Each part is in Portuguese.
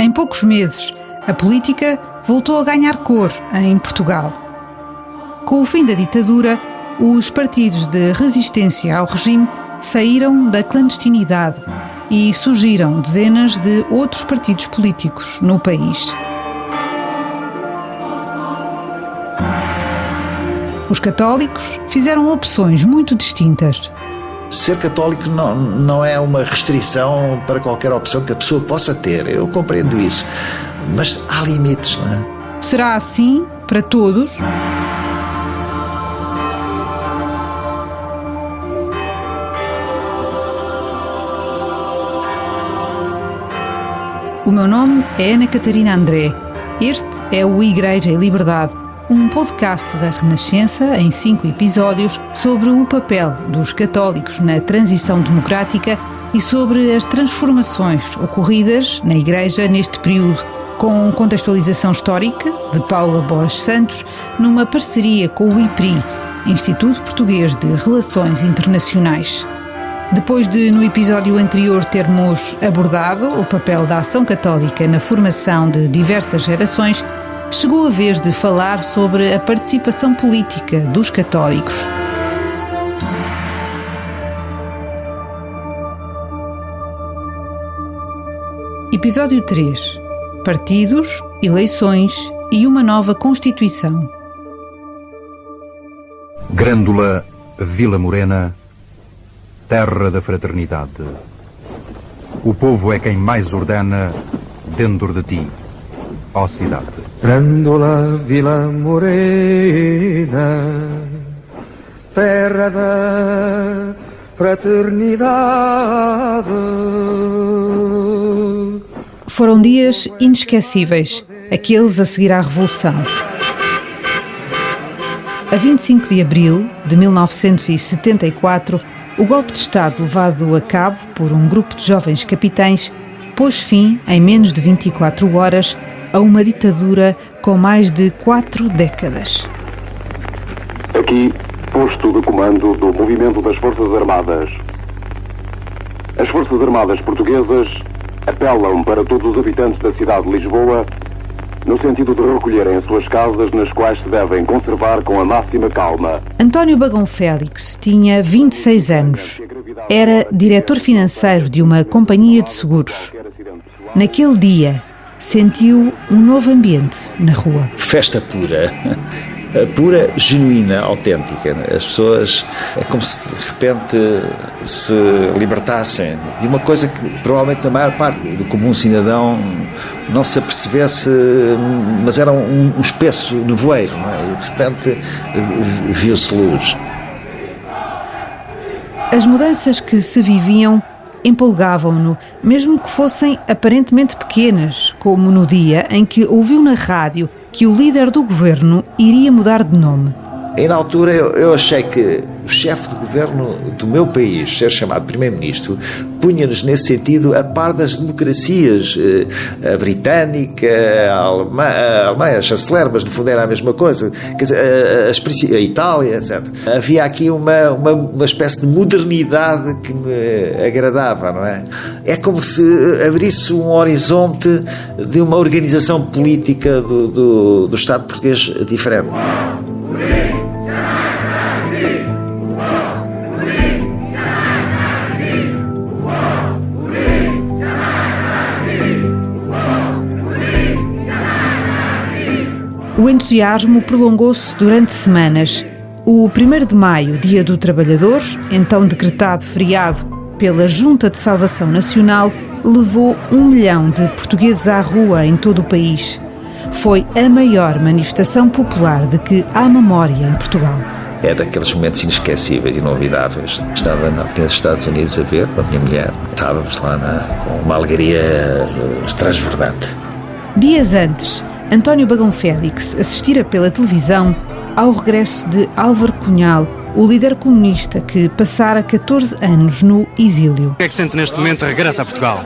Em poucos meses, a política voltou a ganhar cor em Portugal. Com o fim da ditadura, os partidos de resistência ao regime saíram da clandestinidade e surgiram dezenas de outros partidos políticos no país. Os católicos fizeram opções muito distintas. Ser católico não é uma restrição para qualquer opção que a pessoa possa ter. Eu compreendo isso. Mas há limites, não é? Será assim para todos? O meu nome é Ana Catarina André. Este é o Igreja e Liberdade, um podcast da Renascença em 5 episódios sobre o papel dos católicos na transição democrática e sobre as transformações ocorridas na Igreja neste período, com contextualização histórica de Paula Borges Santos, numa parceria com o IPRI, Instituto Português de Relações Internacionais. Depois de, no episódio anterior, termos abordado o papel da ação católica na formação de diversas gerações, chegou a vez de falar sobre a participação política dos católicos. Episódio 3. Partidos, eleições e uma nova Constituição. Grândola, Vila Morena, terra da fraternidade. O povo é quem mais ordena dentro de ti, ó cidade. Grândola, Vila Morena, terra da fraternidade. Foram dias inesquecíveis, aqueles a seguir à Revolução. A 25 de abril de 1974, o golpe de Estado levado a cabo por um grupo de jovens capitães pôs fim, em menos de 24 horas, a uma ditadura com mais de 4 décadas. Aqui, posto de comando do movimento das Forças Armadas. As Forças Armadas portuguesas apelam para todos os habitantes da cidade de Lisboa no sentido de recolherem as suas casas, nas quais se devem conservar com a máxima calma. António Bagão Félix tinha 26 anos. Era diretor financeiro de uma companhia de seguros. Naquele dia, sentiu um novo ambiente na rua. Festa pura. Pura, genuína, autêntica. As pessoas é como se de repente se libertassem de uma coisa que provavelmente a maior parte do comum cidadão não se apercebesse, mas era um espesso nevoeiro, não é? E de repente viu-se luz. As mudanças que se viviam empolgavam-no, mesmo que fossem aparentemente pequenas, como no dia em que ouviu na rádio que o líder do governo iria mudar de nome. E na altura eu achei que o chefe de governo do meu país, ser chamado primeiro-ministro, punha-nos nesse sentido a par das democracias, a britânica, a Alemanha, a chanceler, mas no fundo era a mesma coisa, quer dizer, a Itália, etc. Havia aqui uma espécie de modernidade que me agradava, não é? É como se abrisse um horizonte de uma organização política do Estado português diferente. O entusiasmo prolongou-se durante semanas. O 1º de maio, Dia do Trabalhador, então decretado feriado pela Junta de Salvação Nacional, levou 1 milhão de portugueses à rua em todo o país. Foi a maior manifestação popular de que há memória em Portugal. É daqueles momentos inesquecíveis e inolvidáveis. Estava na Avenida dos Estados Unidos a ver com a minha mulher. Estávamos lá com uma alegria transbordante. Dias antes, António Bagão Félix assistira pela televisão ao regresso de Álvaro Cunhal, o líder comunista que passara 14 anos no exílio. O que é que sente neste momento a regresso a Portugal?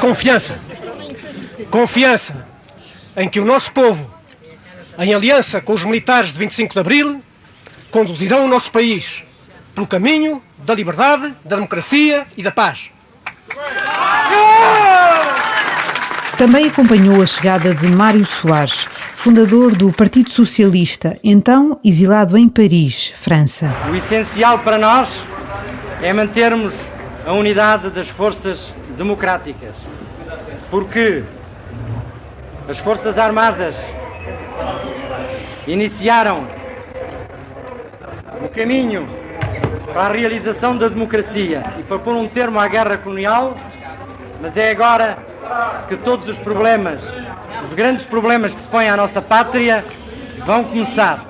Confiança. Confiança em que o nosso povo, em aliança com os militares de 25 de Abril, conduzirão o nosso país pelo caminho da liberdade, da democracia e da paz. Também acompanhou a chegada de Mário Soares, fundador do Partido Socialista, então exilado em Paris, França. O essencial para nós é mantermos a unidade das forças democráticas, porque as Forças Armadas iniciaram o caminho para a realização da democracia e para pôr um termo à guerra colonial, mas é agora que todos os problemas, os grandes problemas que se põem à nossa pátria, vão começar.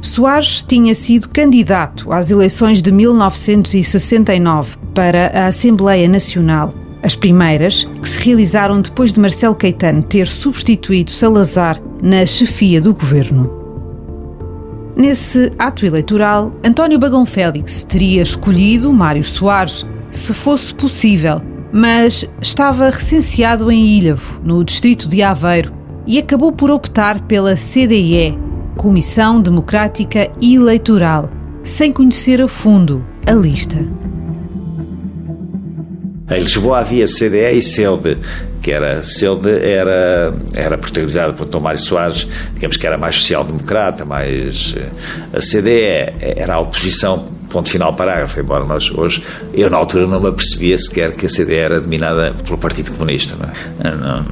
Soares tinha sido candidato às eleições de 1969 para a Assembleia Nacional, as primeiras que se realizaram depois de Marcelo Caetano ter substituído Salazar na chefia do governo. Nesse ato eleitoral, António Bagão Félix teria escolhido Mário Soares, se fosse possível, mas estava recenseado em Ilhavo, no distrito de Aveiro, e acabou por optar pela CDE, Comissão Democrática Eleitoral, sem conhecer a fundo a lista. Em Lisboa havia CDE e CELD, que era CELD era protagonizada por Dom Mário Soares, digamos que era mais social-democrata, mais a CDE era a oposição, ponto final, parágrafo, embora nós hoje, eu na altura não me apercebia sequer que a CDE era dominada pelo Partido Comunista,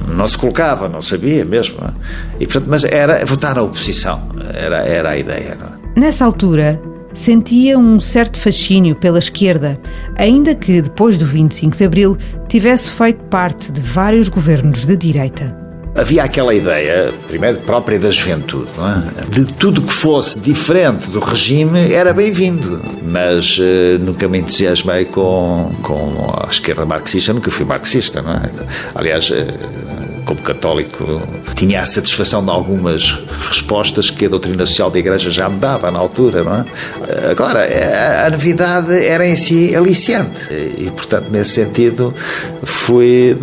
não se colocava, não sabia mesmo, não é? E, portanto, mas era votar na oposição, era a ideia, não é? Nessa altura, sentia um certo fascínio pela esquerda, ainda que depois do 25 de Abril tivesse feito parte de vários governos de direita. Havia aquela ideia, primeiro própria da juventude, não é? De tudo que fosse diferente do regime era bem-vindo, mas nunca me entusiasmei com a esquerda marxista, nunca fui marxista, não é? Aliás, como católico, tinha a satisfação de algumas respostas que a doutrina social da Igreja já me dava na altura, não é? Agora, a novidade era em si aliciante e, portanto, nesse sentido, fui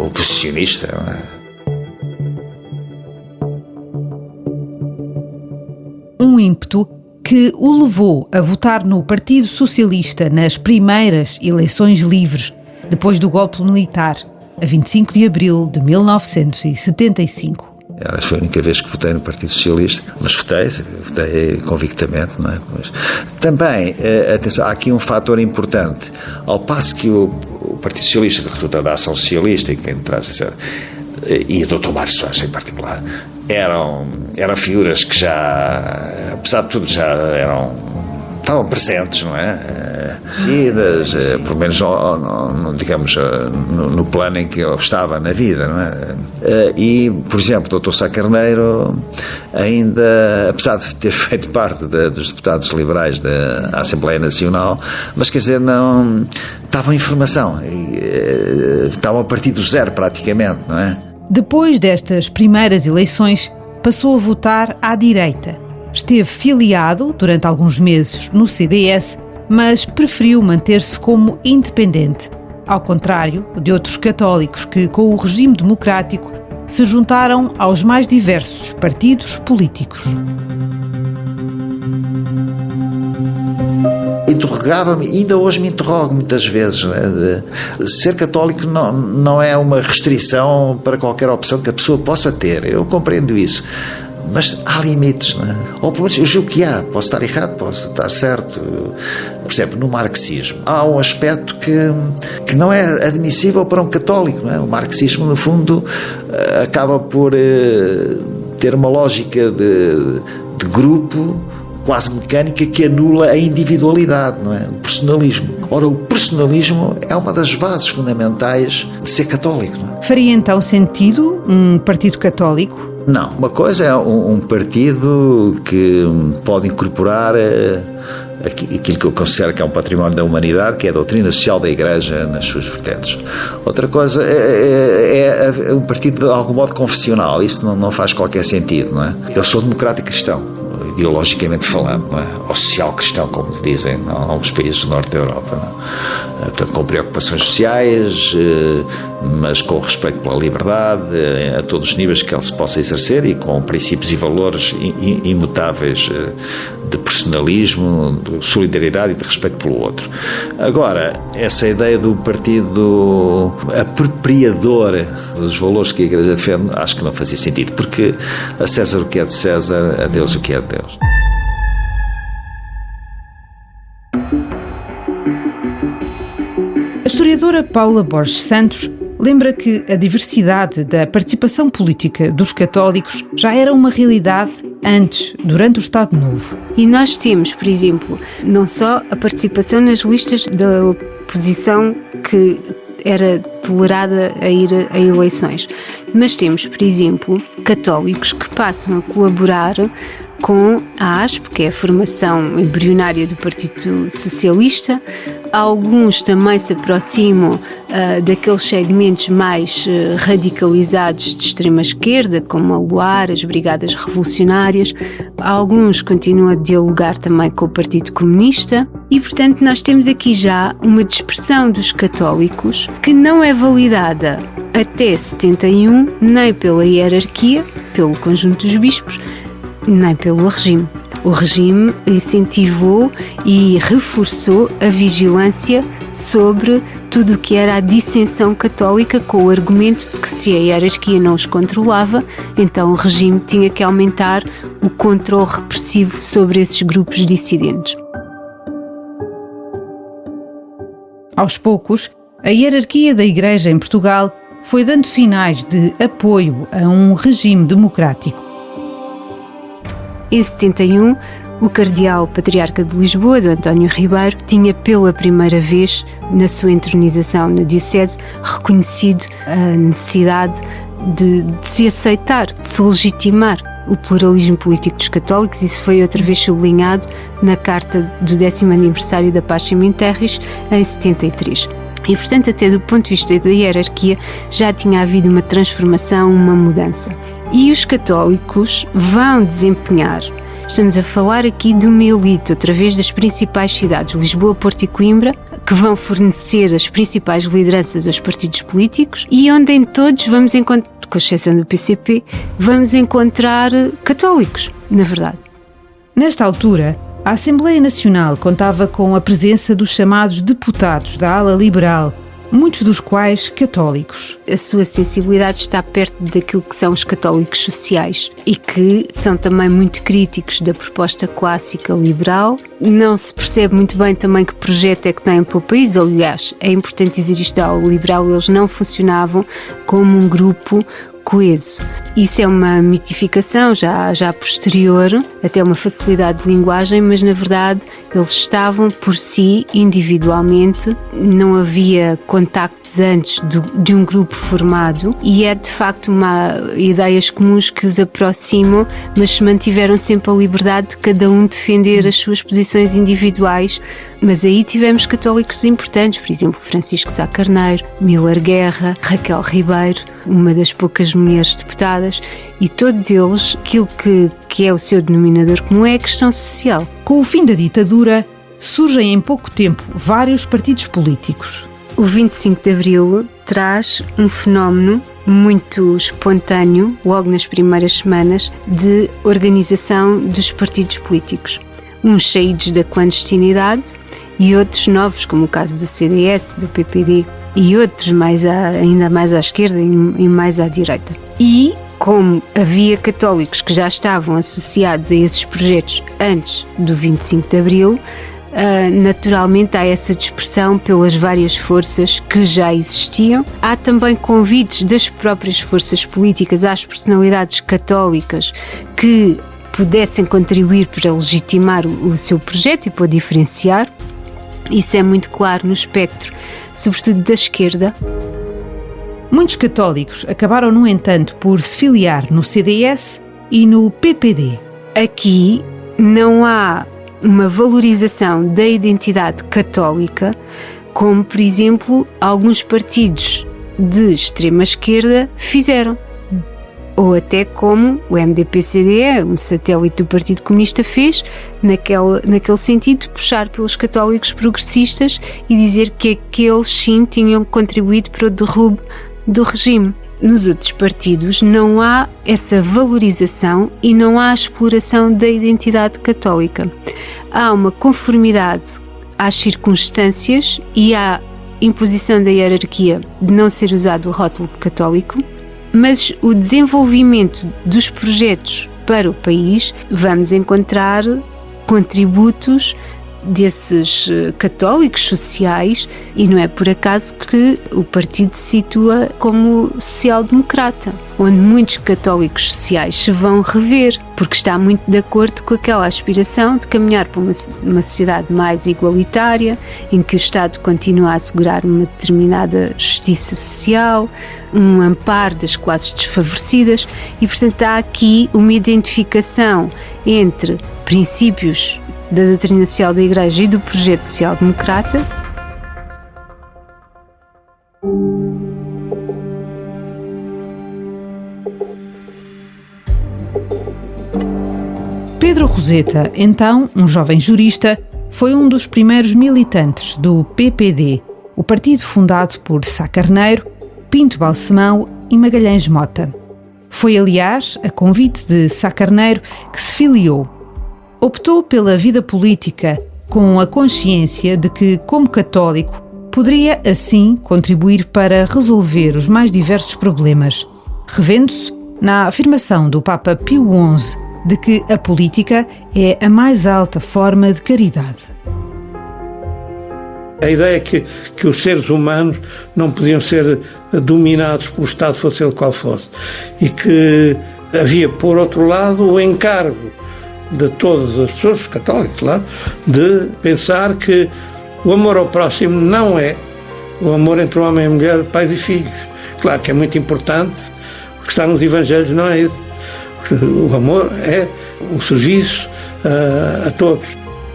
oposicionista, não é? Um ímpeto que o levou a votar no Partido Socialista nas primeiras eleições livres, depois do golpe militar, a 25 de abril de 1975. Essa foi a única vez que votei no Partido Socialista, mas votei convictamente, não é? Mas, também, atenção, há aqui um fator importante. Ao passo que o Partido Socialista, que resulta da Ação Socialista e que vem de trás, etc., e o Dr. Mário Soares em particular, eram figuras que já, apesar de tudo, estavam presentes, não é? Pelo menos, digamos, no plano em que eu estava na vida, não é? E, por exemplo, o Dr. Sá Carneiro, ainda, apesar de ter feito parte dos deputados liberais da Assembleia Nacional, mas quer dizer, não estavam em formação, estavam a partir do zero praticamente, não é? Depois destas primeiras eleições, passou a votar à direita. Esteve filiado durante alguns meses no CDS, mas preferiu manter-se como independente, ao contrário de outros católicos que, com o regime democrático, se juntaram aos mais diversos partidos políticos. Interrogava-me, ainda hoje me interrogo muitas vezes, né? Ser católico não é uma restrição para qualquer opção que a pessoa possa ter, eu compreendo isso. Mas há limites, não é? Ou pelo menos eu julgo que há, posso estar errado, posso estar certo. Por exemplo, no marxismo há um aspecto que não é admissível para um católico, não é? O marxismo, no fundo, acaba por ter uma lógica de grupo quase mecânica que anula a individualidade, não é? O personalismo. Ora, o personalismo é uma das bases fundamentais de ser católico, não é? Faria então sentido um partido católico? Não, uma coisa é um partido que pode incorporar aquilo que eu considero que é um património da humanidade, que é a doutrina social da Igreja nas suas vertentes. Outra coisa é um partido de algum modo confessional, isso não faz qualquer sentido, não é? Eu sou democrático cristão, ideologicamente falando, não é? Ou social cristão, como dizem em alguns países do norte da Europa, não é? Portanto, com preocupações sociais, mas com respeito pela liberdade, a todos os níveis que ele se possa exercer e com princípios e valores imutáveis de personalismo, de solidariedade e de respeito pelo outro. Agora, essa ideia do partido apropriador dos valores que a Igreja defende, acho que não fazia sentido, porque a César o que é de César, a Deus o que é de Deus. A historiadora Paula Borges Santos lembra que a diversidade da participação política dos católicos já era uma realidade antes, durante o Estado Novo. E nós temos, por exemplo, não só a participação nas listas da oposição que era tolerada a ir a eleições, mas temos, por exemplo, católicos que passam a colaborar com a ASP, que é a formação embrionária do Partido Socialista. Alguns também se aproximam daqueles segmentos mais radicalizados de extrema-esquerda, como a Luar, as Brigadas Revolucionárias. Alguns continuam a dialogar também com o Partido Comunista. E, portanto, nós temos aqui já uma dispersão dos católicos que não é validada até 71, nem pela hierarquia, pelo conjunto dos bispos, nem pelo regime. O regime incentivou e reforçou a vigilância sobre tudo o que era a dissensão católica, com o argumento de que se a hierarquia não os controlava, então o regime tinha que aumentar o controle repressivo sobre esses grupos dissidentes. Aos poucos, a hierarquia da Igreja em Portugal foi dando sinais de apoio a um regime democrático. Em 71, o cardeal patriarca de Lisboa, D. António Ribeiro, tinha pela primeira vez, na sua entronização na diocese, reconhecido a necessidade de se aceitar, de se legitimar o pluralismo político dos católicos. Isso foi outra vez sublinhado na Carta do 10º aniversário da Pacem in Terris, em 73. E, portanto, até do ponto de vista da hierarquia, já tinha havido uma transformação, uma mudança. E os católicos vão desempenhar, estamos a falar aqui de uma elite, através das principais cidades, Lisboa, Porto e Coimbra, que vão fornecer as principais lideranças aos partidos políticos e onde em todos vamos encontrar, com exceção do PCP, vamos encontrar católicos, na verdade. Nesta altura, a Assembleia Nacional contava com a presença dos chamados deputados da ala liberal, muitos dos quais católicos. A sua sensibilidade está perto daquilo que são os católicos sociais e que são também muito críticos da proposta clássica liberal. Não se percebe muito bem também que projeto é que têm para o país. Aliás, é importante dizer isto, a ala liberal, eles não funcionavam como um grupo coeso. Isso é uma mitificação já posterior, até uma facilidade de linguagem, mas na verdade eles estavam por si, individualmente, não havia contactos antes de um grupo formado e é de facto ideias comuns que os aproximam, mas se mantiveram sempre a liberdade de cada um defender as suas posições individuais. Mas aí tivemos católicos importantes, por exemplo, Francisco Sá Carneiro, Miller Guerra, Raquel Ribeiro, uma das poucas mulheres deputadas, e todos eles, aquilo que é o seu denominador comum é a questão social. Com o fim da ditadura, surgem em pouco tempo vários partidos políticos. O 25 de Abril traz um fenómeno muito espontâneo, logo nas primeiras semanas, de organização dos partidos políticos. Uns saídos da clandestinidade e outros novos, como o caso do CDS, do PPD, e outros ainda mais à esquerda e mais à direita. E, como havia católicos que já estavam associados a esses projetos antes do 25 de Abril, naturalmente há essa dispersão pelas várias forças que já existiam. Há também convites das próprias forças políticas às personalidades católicas que pudessem contribuir para legitimar o seu projeto e para o diferenciar. Isso é muito claro no espectro, sobretudo da esquerda. Muitos católicos acabaram, no entanto, por se filiar no CDS e no PPD. Aqui não há uma valorização da identidade católica, como, por exemplo, alguns partidos de extrema-esquerda fizeram. Ou até como o MDP-CDE, um satélite do Partido Comunista, fez, naquele sentido de puxar pelos católicos progressistas e dizer que aqueles sim tinham contribuído para o derrube do regime. Nos outros partidos não há essa valorização e não há a exploração da identidade católica. Há uma conformidade às circunstâncias e há imposição da hierarquia de não ser usado o rótulo de católico, mas o desenvolvimento dos projetos para o país, vamos encontrar contributos desses católicos sociais, e não é por acaso que o partido se situa como social-democrata, onde muitos católicos sociais se vão rever, porque está muito de acordo com aquela aspiração de caminhar para uma sociedade mais igualitária, em que o Estado continua a assegurar uma determinada justiça social, um amparo das classes desfavorecidas, e portanto há aqui uma identificação entre princípios da doutrina social da Igreja e do projeto social-democrata. Pedro Roseta, então um jovem jurista, foi um dos primeiros militantes do PPD, o partido fundado por Sá Carneiro, Pinto Balsemão e Magalhães Mota. Foi, aliás, a convite de Sá Carneiro que se filiou. Optou pela vida política com a consciência de que, como católico, poderia assim contribuir para resolver os mais diversos problemas, revendo-se na afirmação do Papa Pio XI de que a política é a mais alta forma de caridade. A ideia é que os seres humanos não podiam ser dominados pelo Estado, fosse ele qual fosse, e que havia, por outro lado, o encargo de todas as pessoas, os católicos lá, de pensar que o amor ao próximo não é o amor entre o homem e a mulher, pais e filhos. Claro que é muito importante, o que está nos Evangelhos não é isso. O amor é um serviço a todos.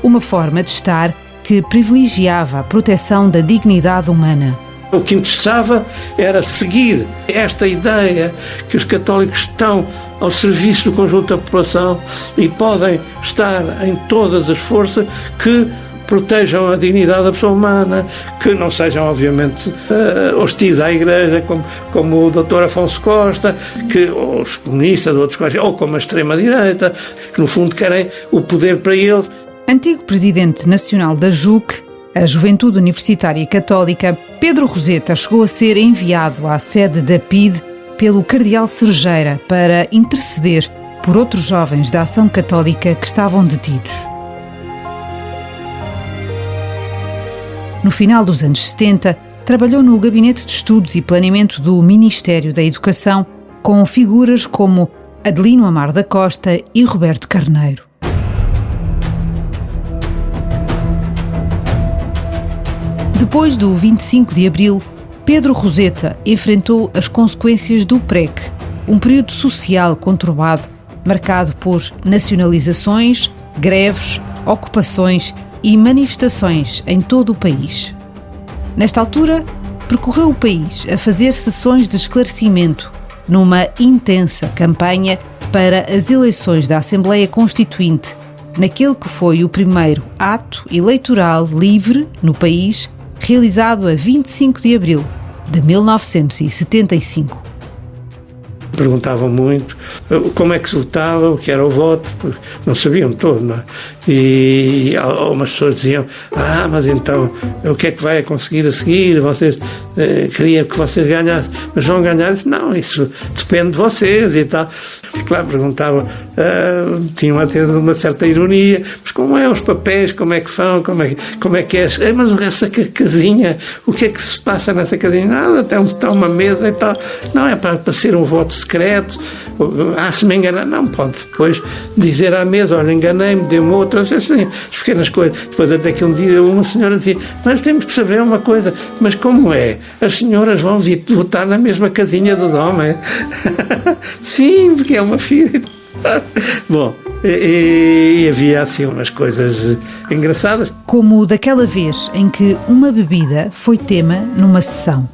Uma forma de estar que privilegiava a proteção da dignidade humana. O que interessava era seguir esta ideia que os católicos estão ao serviço do conjunto da população e podem estar em todas as forças que protejam a dignidade da pessoa humana, que não sejam, obviamente, hostis à Igreja, como o Dr. Afonso Costa, que os comunistas de outros quaisquer, ou como a extrema-direita, que no fundo querem o poder para eles. Antigo presidente nacional da JUC, a Juventude Universitária Católica, Pedro Roseta chegou a ser enviado à sede da PIDE pelo cardeal Cerejeira para interceder por outros jovens da Ação Católica que estavam detidos. No final dos anos 70, trabalhou no Gabinete de Estudos e Planeamento do Ministério da Educação com figuras como Adelino Amaro da Costa e Roberto Carneiro. Depois do 25 de Abril, Pedro Roseta enfrentou as consequências do PREC, um período social conturbado, marcado por nacionalizações, greves, ocupações e manifestações em todo o país. Nesta altura, percorreu o país a fazer sessões de esclarecimento numa intensa campanha para as eleições da Assembleia Constituinte, naquele que foi o primeiro ato eleitoral livre no país, realizado a 25 de abril de 1975. Perguntavam muito como é que se votava, o que era o voto, não sabiam todo, não é? E algumas pessoas diziam, mas então, o que é que vai conseguir a seguir? Vocês queriam que vocês ganhassem, mas vão ganhar? Eu disse, não, isso depende de vocês e tal. E claro, perguntavam, tinham até uma certa ironia, mas como é os papéis, como é que são, como é que é? Mas essa casinha, o que é que se passa nessa casinha? Nada, está uma mesa e tal. Não, é para ser um voto secreto. Se me enganar, não pode depois dizer à mesa, olha, enganei-me, deu-me outra, assim, as pequenas coisas. Depois até que um dia uma senhora dizia, mas temos que saber uma coisa, mas como é? As senhoras vão votar na mesma casinha dos homens? Sim, porque é uma filha. Bom, e havia assim umas coisas engraçadas. Como daquela vez em que uma bebida foi tema numa sessão.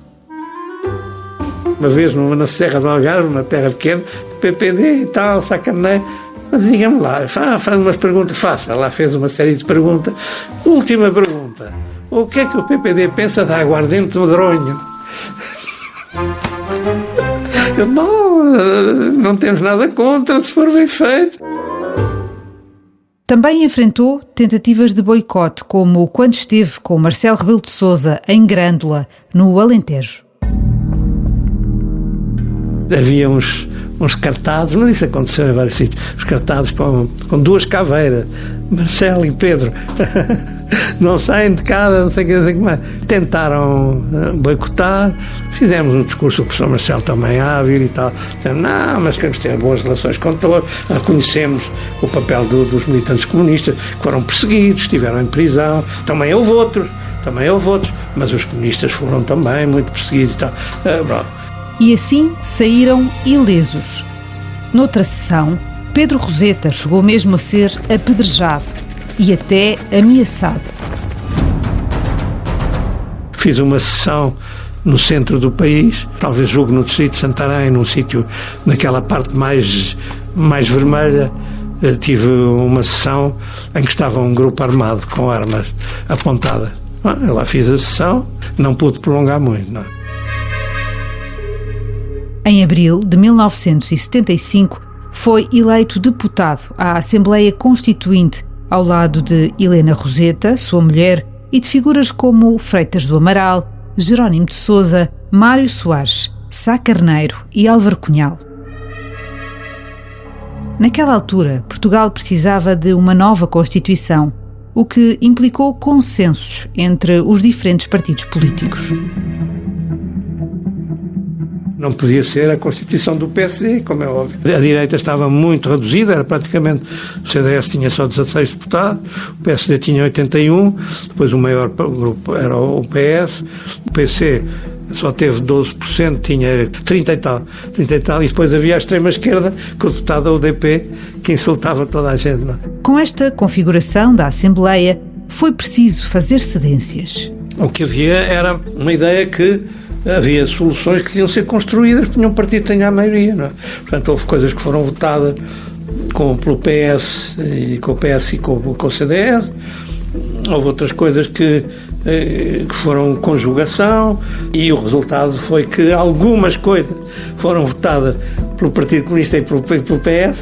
Uma vez na Serra do Algarve, numa terra pequena, PPD e tal, Sá Carneiro, mas digamos lá, faz umas perguntas, faça. Lá fez uma série de perguntas. Última pergunta: o que é que o PPD pensa da aguardente medronho? Não temos nada contra, se for bem feito. Também enfrentou tentativas de boicote, como quando esteve com Marcelo Rebelo de Sousa em Grândola, no Alentejo. Havia uns cartazes, mas isso aconteceu em vários sítios, os cartazes com 2 caveiras, Marcelo e Pedro, não saem de casa, não sei o que mais. Tentaram boicotar, fizemos um discurso, o professor Marcelo também hábil e tal, dizendo, não, mas queremos ter boas relações com todos, reconhecemos o papel dos militantes comunistas, que foram perseguidos, estiveram em prisão, também houve outros, mas os comunistas foram também muito perseguidos e tal. E assim saíram ilesos. Noutra sessão, Pedro Roseta chegou mesmo a ser apedrejado e até ameaçado. Fiz uma sessão no centro do país, talvez julgo no distrito de Santarém, num sítio naquela parte mais vermelha. Tive uma sessão em que estava um grupo armado com armas apontadas. Eu lá fiz a sessão, não pude prolongar muito, não. Em abril de 1975, foi eleito deputado à Assembleia Constituinte, ao lado de Helena Roseta, sua mulher, e de figuras como Freitas do Amaral, Jerónimo de Sousa, Mário Soares, Sá Carneiro e Álvaro Cunhal. Naquela altura, Portugal precisava de uma nova Constituição, o que implicou consensos entre os diferentes partidos políticos. Não podia ser a Constituição do PSD, como é óbvio. A direita estava muito reduzida, era praticamente... O CDS tinha só 16 deputados, o PSD tinha 81, depois o maior grupo era o PS, o PC só teve 12%, tinha 30 e tal, e depois havia a extrema-esquerda, com o deputado da UDP, que insultava toda a gente. Não? Com esta configuração da Assembleia, foi preciso fazer cedências. O que havia era uma ideia que havia soluções que tinham de ser construídas porque nenhum partido tinha a maioria, não é? Portanto, houve coisas que foram votadas pelo PS e com o PS e com o CDS, houve outras coisas que foram conjugação, e o resultado foi que algumas coisas foram votadas pelo Partido Comunista e pelo PS.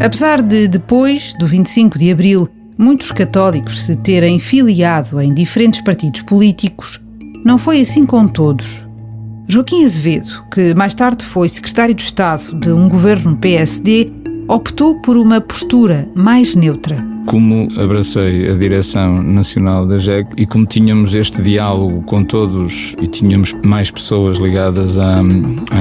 Apesar de, depois do 25 de abril, muitos católicos se terem filiado em diferentes partidos políticos, não foi assim com todos. Joaquim Azevedo, que mais tarde foi secretário de Estado de um governo PSD, optou por uma postura mais neutra. Como abracei a direção nacional da JEC e como tínhamos este diálogo com todos e tínhamos mais pessoas ligadas à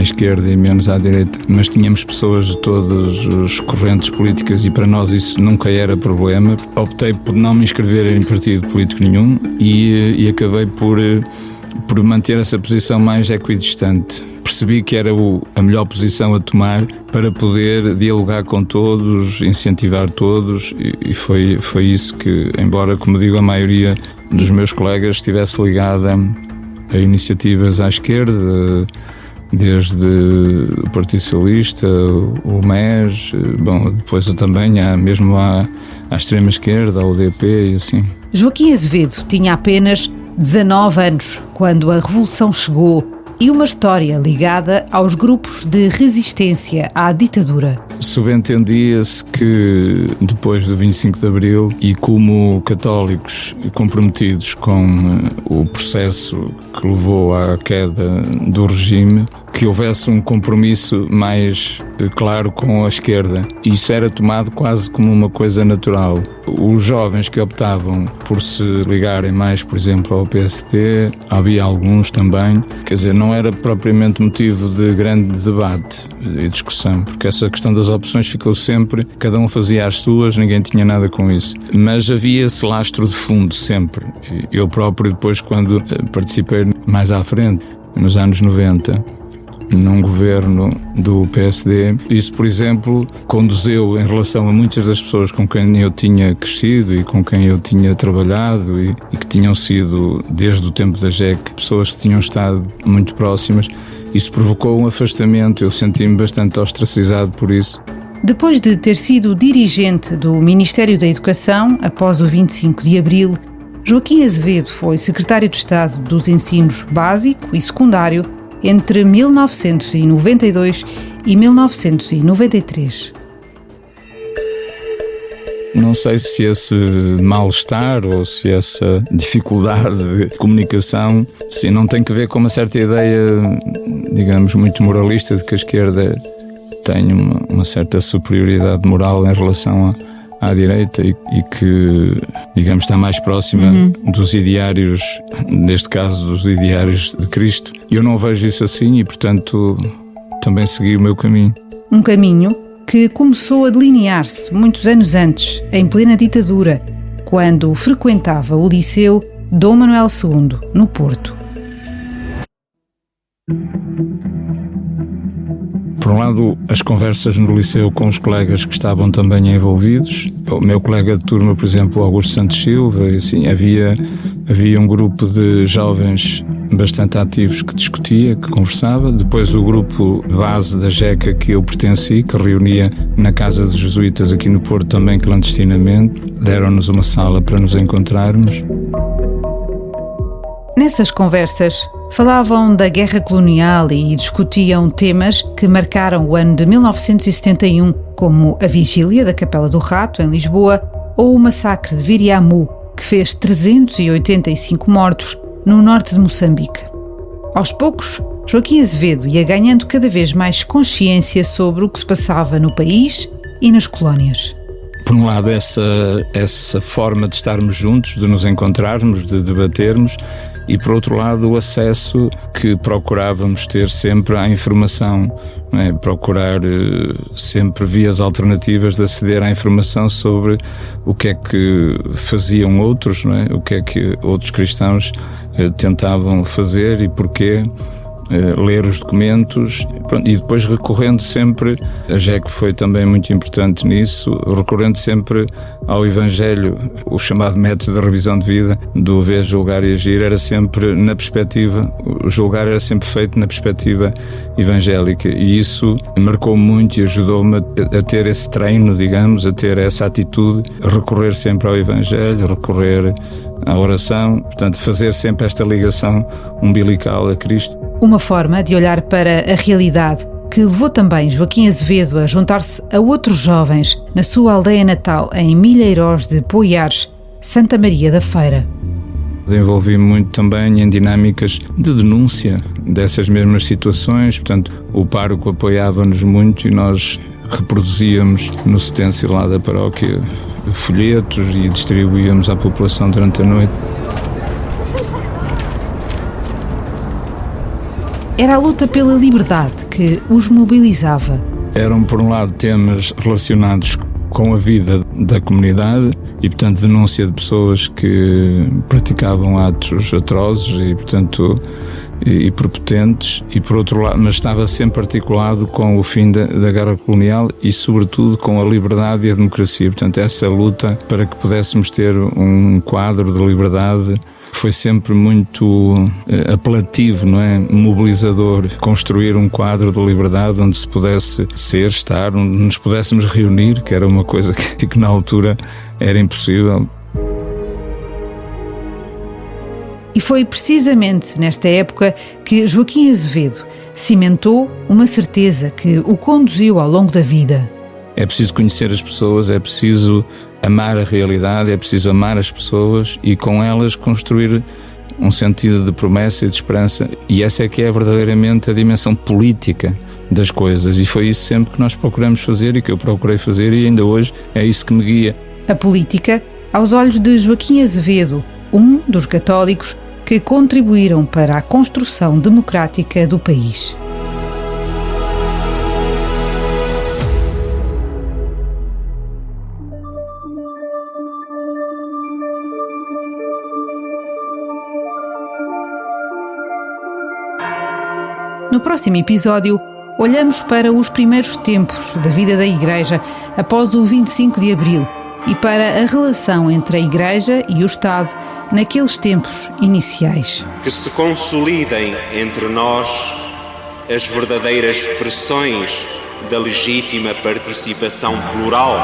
esquerda e menos à direita, mas tínhamos pessoas de todas as correntes políticas e para nós isso nunca era problema, optei por não me inscrever em partido político nenhum e acabei por manter essa posição mais equidistante. Percebi que era a melhor posição a tomar para poder dialogar com todos, incentivar todos e foi isso que, embora, como digo, a maioria dos meus colegas estivesse ligada a iniciativas à esquerda, desde o Partido Socialista, o MES, depois também mesmo à extrema-esquerda, ao UDP e assim. Joaquim Azevedo tinha apenas 19 anos quando a Revolução chegou e uma história ligada aos grupos de resistência à ditadura. Subentendia-se que depois do 25 de Abril e como católicos comprometidos com o processo que levou à queda do regime, que houvesse um compromisso mais claro com a esquerda. Isso era tomado quase como uma coisa natural. Os jovens que optavam por se ligarem mais, por exemplo, ao PSD, havia alguns também, quer dizer, não era propriamente motivo de grande debate e discussão, porque essa questão das opções ficou sempre, cada um fazia as suas, ninguém tinha nada com isso. Mas havia esse lastro de fundo sempre. Eu próprio, depois, quando participei mais à frente, nos anos 90, num governo do PSD. Isso, por exemplo, conduziu em relação a muitas das pessoas com quem eu tinha crescido e com quem eu tinha trabalhado e que tinham sido, desde o tempo da JEC, pessoas que tinham estado muito próximas. Isso provocou um afastamento, eu senti-me bastante ostracizado por isso. Depois de ter sido dirigente do Ministério da Educação após o 25 de Abril, Joaquim Azevedo foi secretário de Estado dos Ensinos Básico e Secundário entre 1992 e 1993. Não sei se esse mal-estar ou se essa dificuldade de comunicação não tem que ver com uma certa ideia, digamos, muito moralista de que a esquerda tem uma certa superioridade moral em relação à direita e que, digamos, está mais próxima dos ideários, neste caso dos ideários de Cristo. Eu não vejo isso assim e, portanto, também segui o meu caminho. Um caminho que começou a delinear-se muitos anos antes, em plena ditadura, quando frequentava o Liceu Dom Manuel II, no Porto. Por um lado, as conversas no liceu com os colegas que estavam também envolvidos. O meu colega de turma, por exemplo, Augusto Santos Silva, e assim, havia um grupo de jovens bastante ativos que discutia, que conversava. Depois o grupo base da JECA que eu pertenci, que reunia na Casa dos Jesuítas aqui no Porto também clandestinamente. Deram-nos uma sala para nos encontrarmos. Nessas conversas, falavam da guerra colonial e discutiam temas que marcaram o ano de 1971, como a vigília da Capela do Rato, em Lisboa, ou o massacre de Viriamu, que fez 385 mortos no norte de Moçambique. Aos poucos, Joaquim Azevedo ia ganhando cada vez mais consciência sobre o que se passava no país e nas colónias. Por um lado, essa forma de estarmos juntos, de nos encontrarmos, de debatermos, e por outro lado o acesso que procurávamos ter sempre à informação, não é? Procurar sempre vias alternativas de aceder à informação sobre o que é que faziam outros, não é? O que é que outros cristãos tentavam fazer e porquê. Ler os documentos, pronto, e depois recorrendo sempre, a JEC foi também muito importante nisso, recorrendo sempre ao Evangelho. O chamado método de revisão de vida do ver, julgar e agir era sempre na perspectiva, o julgar era sempre feito na perspectiva evangélica, e isso marcou muito e ajudou-me a ter esse treino, digamos, a ter essa atitude, a recorrer sempre ao Evangelho, recorrer à oração, portanto fazer sempre esta ligação umbilical a Cristo. Uma forma de olhar para a realidade que levou também Joaquim Azevedo a juntar-se a outros jovens na sua aldeia natal em Milheiros de Poiares, Santa Maria da Feira. Envolvi-me muito também em dinâmicas de denúncia dessas mesmas situações, portanto o pároco apoiava-nos muito e nós reproduzíamos no stencil lá da paróquia folhetos e distribuíamos à população durante a noite. Era a luta pela liberdade que os mobilizava. Eram, por um lado, temas relacionados com a vida da comunidade e, portanto, denúncia de pessoas que praticavam atos atrozes e, portanto, e prepotentes, e por outro lado, mas estava sempre articulado com o fim da guerra colonial e, sobretudo, com a liberdade e a democracia. Portanto, essa luta para que pudéssemos ter um quadro de liberdade foi sempre muito apelativo, não é? Mobilizador, construir um quadro de liberdade onde se pudesse ser, estar, onde nos pudéssemos reunir, que era uma coisa que na altura era impossível. E foi precisamente nesta época que Joaquim Azevedo cimentou uma certeza que o conduziu ao longo da vida. É preciso conhecer as pessoas, é preciso amar a realidade, é preciso amar as pessoas e com elas construir um sentido de promessa e de esperança. E essa é que é verdadeiramente a dimensão política das coisas. E foi isso sempre que nós procuramos fazer e que eu procurei fazer e ainda hoje é isso que me guia. A política aos olhos de Joaquim Azevedo, um dos católicos que contribuíram para a construção democrática do país. No próximo episódio, olhamos para os primeiros tempos da vida da Igreja após o 25 de Abril e para a relação entre a Igreja e o Estado naqueles tempos iniciais. Que se consolidem entre nós as verdadeiras expressões da legítima participação plural.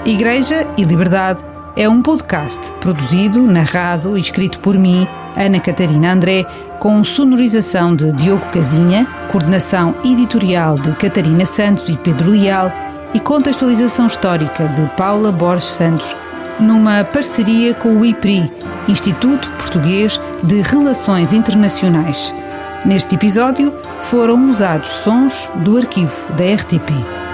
Igreja e Liberdade é um podcast produzido, narrado e escrito por mim, Ana Catarina André, com sonorização de Diogo Casinha, coordenação editorial de Catarina Santos e Pedro Leal e contextualização histórica de Paula Borges Santos, numa parceria com o IPRI, Instituto Português de Relações Internacionais. Neste episódio foram usados sons do arquivo da RTP.